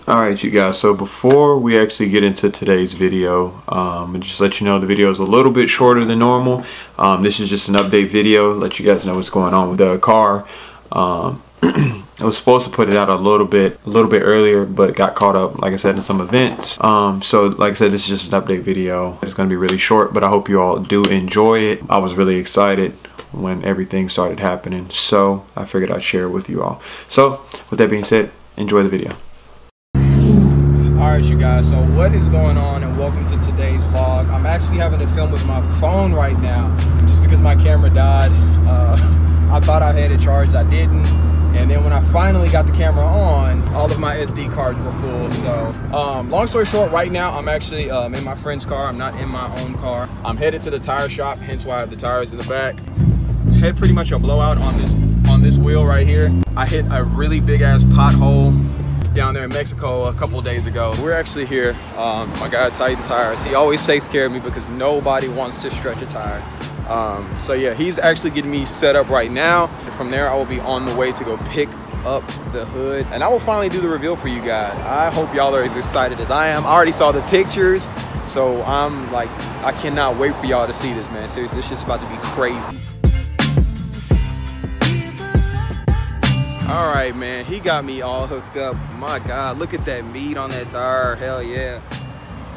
Alright you guys, so before we actually get into today's video, just let you know the video is a little bit shorter than normal. This is just an update video, let you guys know what's going on with the car. I was supposed to put it out a little bit earlier, but got caught up, like I said, in some events. So like I said, this is just an update video. It's going to be really short, but I hope you all do enjoy it. I was really excited when everything started happening, so I figured I'd share it with you all. So with that being said, enjoy the video. Alright you guys, so what is going on, and welcome to today's vlog. I'm actually having to film with my phone right now just because my camera died. I thought I had it charged, I didn't, and then when I finally got the camera on, all of my SD cards were full. So long story short, right now I'm actually in my friend's car. I'm not in my own car. I'm headed to the tire shop, hence why I have the tires in the back. Had pretty much a blowout on this wheel right here. I hit a really big ass pothole down there in Mexico a couple days ago. We're actually here. My guy Titan Tires, he always takes care of me because nobody wants to stretch a tire. So yeah, he's actually getting me set up right now. From there, I will be on the way to go pick up the hood, and I will finally do the reveal for you guys. I hope y'all are as excited as I am. I already saw the pictures, so I'm like, I cannot wait for y'all to see this, man. Seriously, this shit's about to be crazy. All right, man, he got me all hooked up. My God, look at that meat on that tire, hell yeah.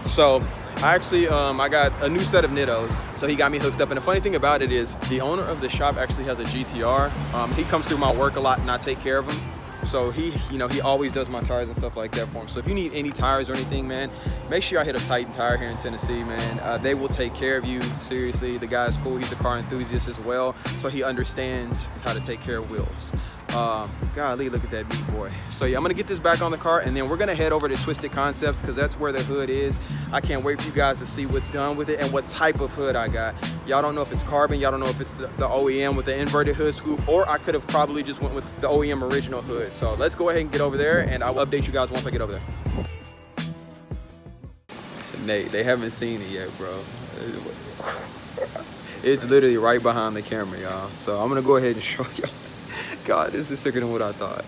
So I actually, I got a new set of Nittos, so he got me hooked up. And the funny thing about it is the owner of the shop actually has a GTR. He comes through my work a lot and I take care of him. So he always does my tires and stuff like that for him. So if you need any tires or anything, man, make sure I hit a Titan Tire here in Tennessee, man. They will take care of you, seriously. The guy's cool, he's a car enthusiast as well, so he understands how to take care of wheels. Golly, look at that beat boy. So yeah, I'm gonna get this back on the car, and then we're gonna head over to Twisted Concepts because that's where the hood is. I can't wait for you guys to see what's done with it and what type of hood I got. Y'all don't know if it's carbon, y'all don't know if it's the OEM with the inverted hood scoop, or I could have probably just went with the OEM original hood. So let's go ahead and get over there, and I will update you guys once I get over there. Nate, they haven't seen it yet, bro. It's literally right behind the camera, y'all. So I'm gonna go ahead and show y'all. God, this is thicker than what I thought.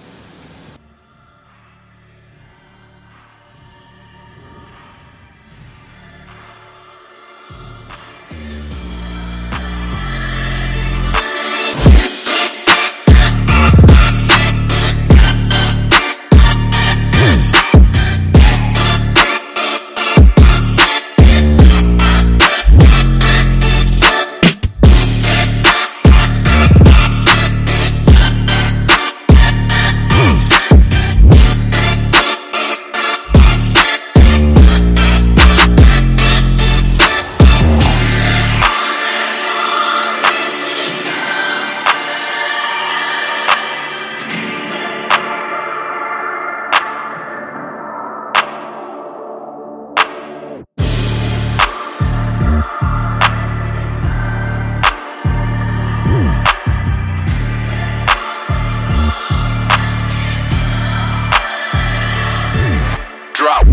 Drop.